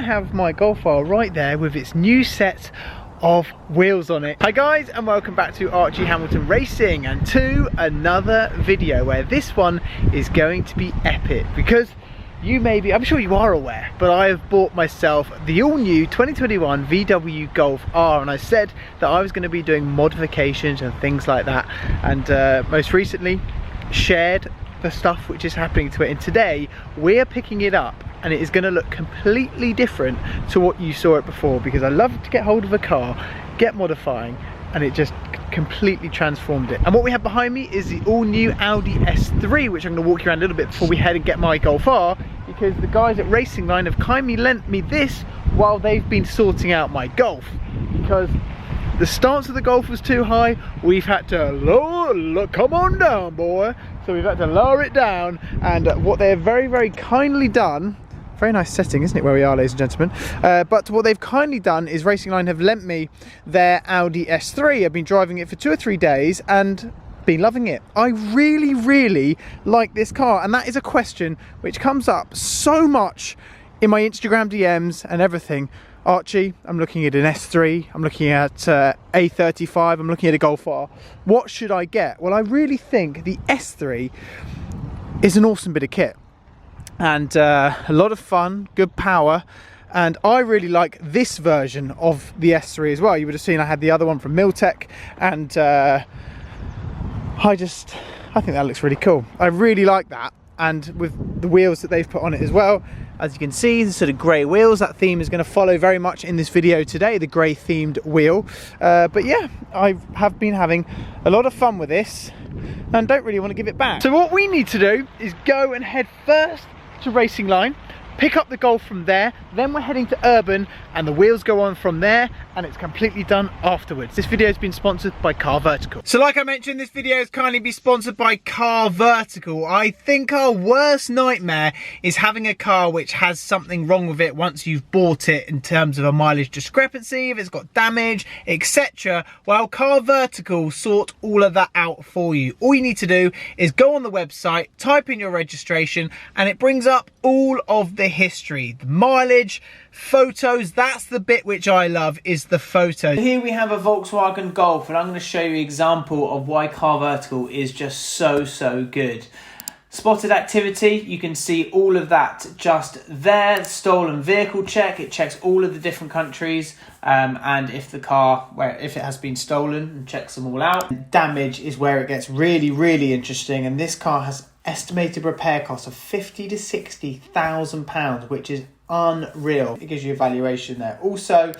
I have my Golf R right there with its new set of wheels on it. Hi guys, and welcome back to Archie Hamilton Racing and to another video where this one is going to be epic because I'm sure you are aware, but I have bought myself the all new 2021 VW Golf R, and I said that I was going to be doing modifications and things like that, and most recently shared the stuff which is happening to it, and today we're picking it up and it is going to look completely different to what you saw it before, because I love to get hold of a car, get modifying, and it just completely transformed it. And what we have behind me is the all new Audi S3, which I'm going to walk you around a little bit before we head and get my Golf R, because the guys at Racing Line have kindly lent me this while they've been sorting out my Golf, because the stance of the Golf was too high. We've had to come on down, boy. So we've had to lower it down, and what they've very kindly done, very nice setting, isn't it, where we are, ladies and gentlemen, but what they've kindly done is Racing Line have lent me their Audi S3. I've been driving it for 2 or 3 days and been loving it. I really like this car, and that is a question which comes up so much in my Instagram DMs and everything. Archie, I'm looking at an S3, I'm looking at A35, I'm looking at a Golf R. What should I get? Well, I really think the S3 is an awesome bit of kit, and a lot of fun, good power, and I really like this version of the S3 as well. You would have seen I had the other one from Miltech, and I think that looks really cool. I really like that, and with the wheels that they've put on it as well, as you can see, the sort of grey wheels, that theme is going to follow very much in this video today, the grey themed wheel. But yeah, I have been having a lot of fun with this and don't really want to give it back. So what we need to do is go and head first to Racing Line, pick up the Golf from there, then we're heading to Urban and the wheels go on from there, and it's completely done afterwards. This video has been sponsored by CarVertical. So like I mentioned, this video has kindly been sponsored by CarVertical. I think our worst nightmare is having a car which has something wrong with it once you've bought it, in terms of a mileage discrepancy, if it's got damage, etc. Well, CarVertical sort all of that out for you. All you need to do is go on the website, type in your registration, and it brings up all of the history, the mileage, photos. That's the bit which I love, is the photos. Here we have a Volkswagen Golf, and I'm going to show you an example of why CarVertical is just so good. Spotted activity, you can see all of that just there. Stolen vehicle check, it checks all of the different countries, and if the car, if it has been stolen, and checks them all out. Damage is where it gets really interesting, and this car has estimated repair costs of £50,000 to £60,000, which is unreal. It gives you a valuation there. Also,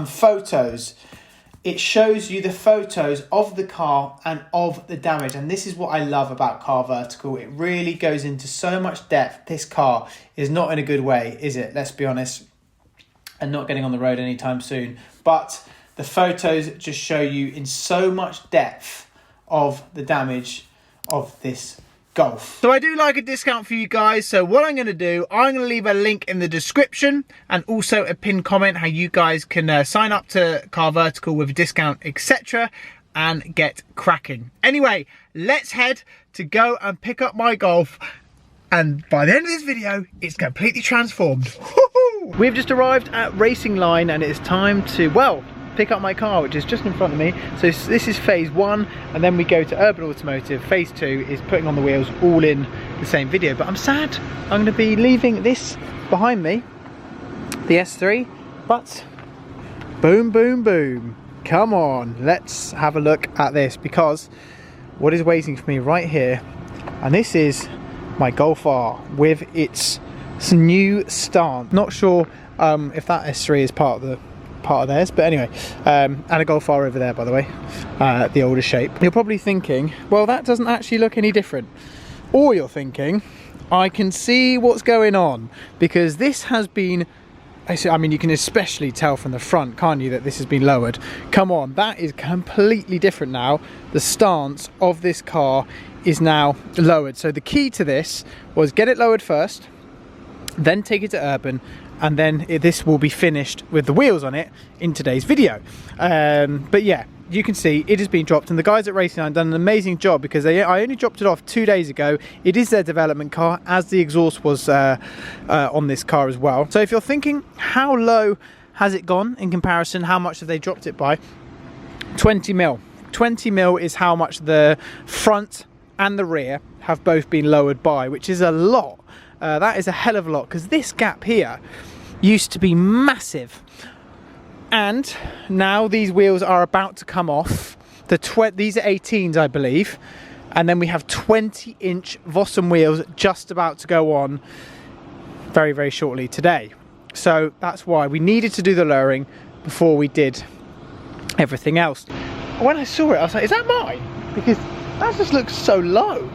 photos. It shows you the photos of the car and of the damage, and this is what I love about CarVertical. It really goes into so much depth. This car is not in a good way, is it? Let's be honest, and not getting on the road anytime soon. But the photos just show you in so much depth of the damage of this Golf. So I do like a discount for you guys, so what I'm going to do, I'm going to leave a link in the description and also a pinned comment how you guys can sign up to CarVertical with a discount, etc., and get cracking. Anyway, let's head to go and pick up my Golf, and by the end of this video it's completely transformed. We've just arrived at Racing Line and it's time to, well, pick up my car, which is just in front of me. So this is phase 1, and then we go to Urban Automotive. Phase 2 is putting on the wheels, all in the same video. But I'm sad I'm going to be leaving this behind me, the S3, but boom, come on, let's have a look at this, because what is waiting for me right here, and this is my Golf R with its new stance. Not sure if that S3 is part of theirs, but anyway, and a Golf R over there, by the way, the older shape. You're probably thinking, well, that doesn't actually look any different, or you're thinking, I can see what's going on, because this has been, I mean, you can especially tell from the front, can't you, that this has been lowered. Come on, that is completely different now. The stance of this car is now lowered. So the key to this was get it lowered first, then take it to Urban, and then this will be finished with the wheels on it in today's video. But yeah, you can see it has been dropped, and the guys at Racing Line done an amazing job because I only dropped it off 2 days ago. It is their development car, as the exhaust was on this car as well. So if you're thinking how low has it gone in comparison, how much have they dropped it by? 20 mil. 20 mil is how much the front and the rear have both been lowered by, which is a lot. That is a hell of a lot, because this gap here used to be massive, and now these wheels are about to come off. These are 18s, I believe, and then we have 20-inch Vossen wheels just about to go on very, very shortly today. So that's why we needed to do the lowering before we did everything else. When I saw it, I was like, is that mine? Because that just looks so low.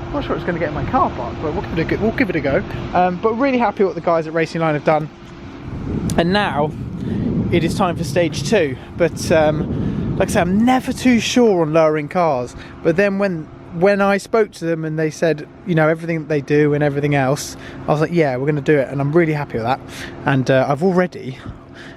I'm not sure it's going to get in my car park, but we'll give it a go. But really happy what the guys at Racing Line have done. And now it is time for stage 2. But like I said, I'm never too sure on lowering cars. But then when I spoke to them and they said, you know, everything that they do and everything else, I was like, yeah, we're going to do it. And I'm really happy with that. And I've already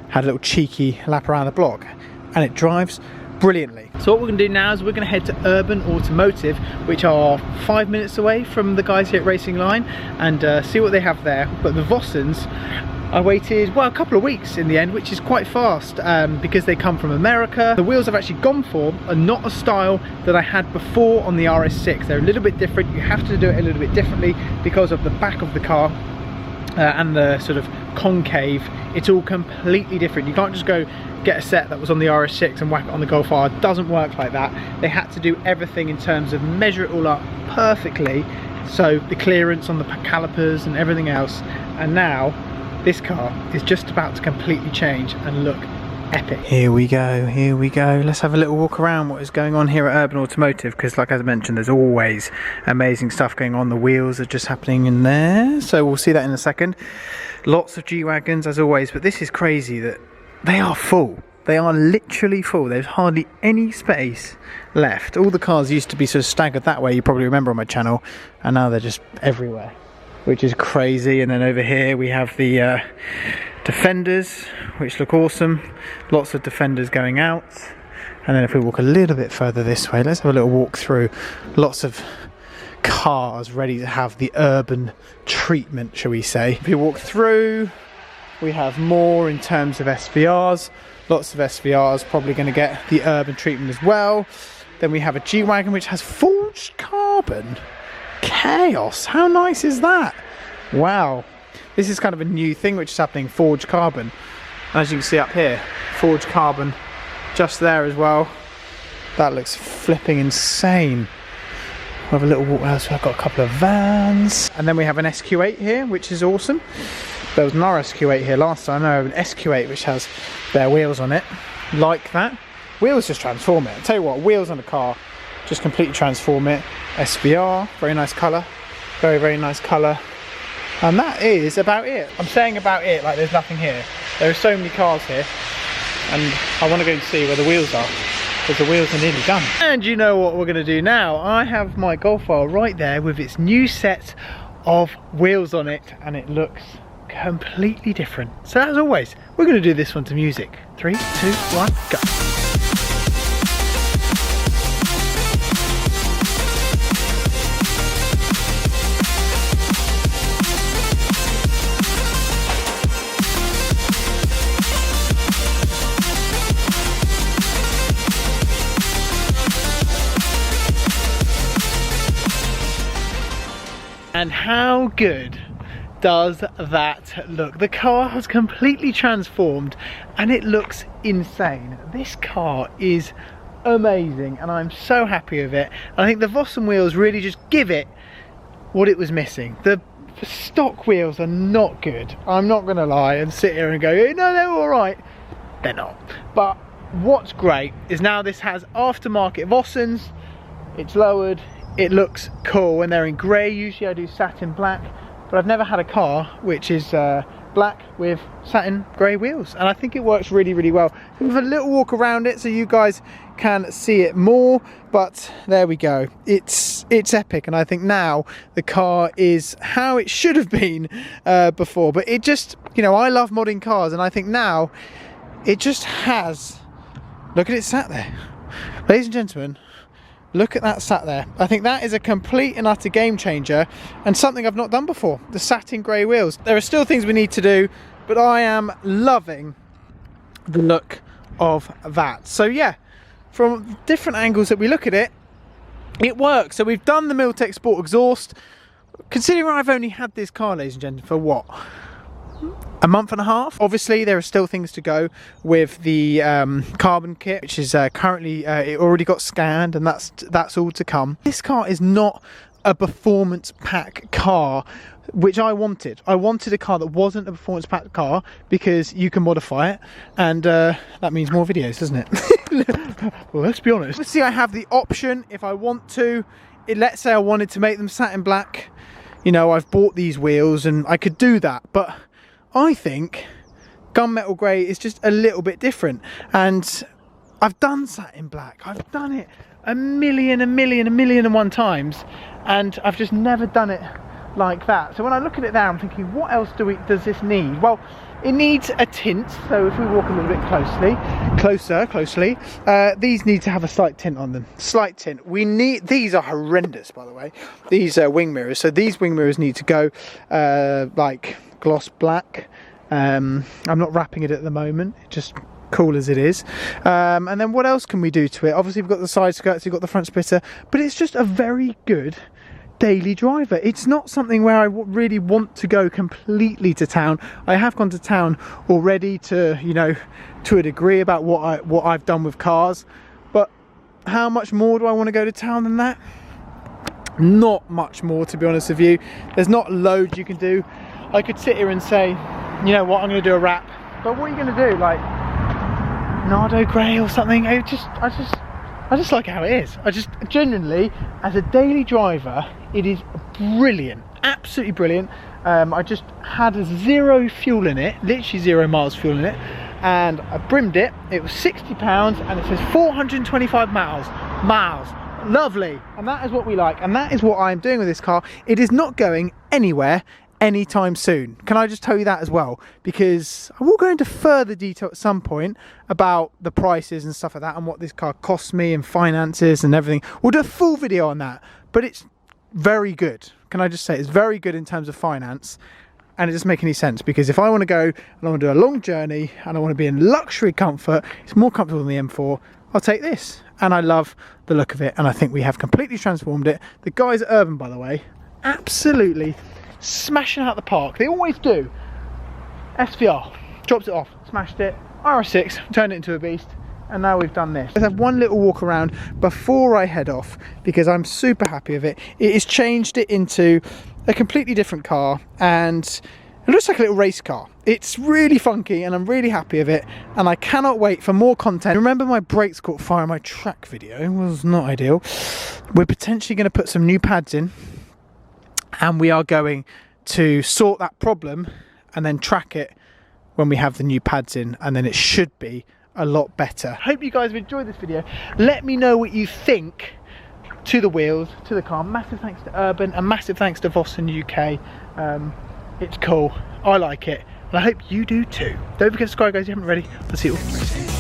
had a little cheeky lap around the block, and it drives brilliantly. So what we're going to do now is we're going to head to Urban Automotive, which are 5 minutes away from the guys here at Racing Line, and see what they have there. But the Vossens, I waited, well, a couple of weeks in the end, which is quite fast, because they come from America. The wheels I've actually gone for are not a style that I had before on the RS6. They're a little bit different. You have to do it a little bit differently because of the back of the car and the sort of concave. It's all completely different. You can't just go get a set that was on the RS6 and whack it on the Golf R. It doesn't work like that. They had to do everything in terms of measure it all up perfectly, so the clearance on the calipers and everything else. And now this car is just about to completely change and look epic. Here we go, here we go. Let's have a little walk around what is going on here at Urban Automotive, because like I mentioned, there's always amazing stuff going on. The wheels are just happening in there, so we'll see that in a second. Lots of G-Wagons as always, but this is crazy that they are full. They are literally full. There's hardly any space left. All the cars used to be sort of staggered that way, you probably remember on my channel, and now they're just everywhere, which is crazy. And then over here we have the Defenders, which look awesome. Lots of Defenders going out. And then if we walk a little bit further this way, let's have a little walk through. Lots of cars ready to have the urban treatment, shall we say. If you walk through, we have more in terms of SVRs. Lots of SVRs, probably going to get the urban treatment as well. Then we have a G-Wagon which has forged carbon. Chaos, how nice is that? Wow, this is kind of a new thing which is happening, forged carbon. As you can see up here, forged carbon just there as well. That looks flipping insane. We'll have a little walk around, so I've got a couple of vans. And then we have an SQ8 here, which is awesome. There was an RSQ8 here last time. I have an SQ8 which has their wheels on it, like that. Wheels just transform it. I'll tell you what, wheels on a car just completely transform it. SVR, very nice colour. Very, very nice colour. And that is about it. I'm saying about it like there's nothing here. There are so many cars here, and I want to go and see where the wheels are, because the wheels are nearly done. And you know what we're going to do now? I have my Golf R right there with its new set of wheels on it, and it looks completely different. So as always, we're going to do this one to music. 3, 2, 1, go. And how good does that look? The car has completely transformed and it looks insane. This car is amazing and I'm so happy with it. And I think the Vossen wheels really just give it what it was missing. The stock wheels are not good. I'm not gonna lie and sit here and go, no, they're all right. They're not. But what's great is now this has aftermarket Vossens. It's lowered. It looks cool, and they're in grey. Usually I do satin black, but I've never had a car which is black with satin grey wheels, and I think it works really, really well. We'll have a little walk around it so you guys can see it more, but there we go. It's epic, and I think now the car is how it should have been before. But it just, you know, I love modding cars, and I think now it just has Look at it sat there. Ladies and gentlemen, look at that sat there. I think that is a complete and utter game changer and something I've not done before. The satin grey wheels. There are still things we need to do, but I am loving the look of that. So yeah, from different angles that we look at it, it works. So we've done the Miltech Sport exhaust. Considering I've only had this car, ladies and gentlemen, for what? A month and a half. Obviously there are still things to go with the carbon kit, which is currently it already got scanned, and that's all to come. This car is not a performance pack car, which I wanted. I wanted a car that wasn't a performance pack car because you can modify it, and that means more videos, doesn't it? Well, let's be honest. Let's see, I have the option if I want to. Let's say I wanted to make them satin black. You know, I've bought these wheels and I could do that, but I think gunmetal grey is just a little bit different. And I've done satin black. I've done it a million and one times, and I've just never done it like that. So when I look at it there, I'm thinking, what else does this need? Well, it needs a tint. So if we walk a little bit closely, these need to have a slight tint on them. Slight tint. These are horrendous, by the way. These wing mirrors. So these wing mirrors need to go like gloss black. I'm not wrapping it at the moment. It's just cool as it is. And then what else can we do to it? Obviously we've got the side skirts, we've got the front splitter, but it's just a very good daily driver. It's not something where I really want to go completely to town. I have gone to town already to, you know, to a degree about what I've done with cars, but how much more do I want to go to town than that? Not much more, to be honest with you. There's not loads you can do. I could sit here and say, you know what, I'm going to do a wrap, but what are you going to do, like Nardo grey or something? I just like how it is. I just genuinely, as a daily driver, it is brilliant, absolutely brilliant. I just had zero fuel in it, literally 0 miles fuel in it, and I brimmed it. It was £60 and it says 425 miles. Lovely. And that is what we like, and that is what I'm doing with this car. It is not going anywhere anytime soon. Can I just tell you that as well? Because I will go into further detail at some point about the prices and stuff like that, and what this car costs me and finances and everything. We'll do a full video on that, but it's very good. Can I just say it's very good in terms of finance, and it doesn't make any sense, because if I want to go and I want to do a long journey and I want to be in luxury comfort, it's more comfortable than the M4, I'll take this. And I love the look of it, and I think we have completely transformed it. The guys at Urban, by the way, absolutely smashing out the park. They always do. SVR drops it off, smashed it. RS6 turned it into a beast, and now we've done this. Let's have one little walk around before I head off, because I'm super happy with it. It has changed it into a completely different car, and it looks like a little race car. It's really funky, and I'm really happy with it, and I cannot wait for more content. Remember my brakes caught fire in my track video? It was not ideal. We're potentially going to put some new pads in, and we are going to sort that problem and then track it when we have the new pads in, and then it should be a lot better. Hope you guys have enjoyed this video. Let me know what you think to the wheels, to the car. Massive thanks to Urban, and massive thanks to Vossen UK. It's cool, I like it, and I hope you do too. Don't forget to subscribe, guys, if you haven't already. I'll see you all.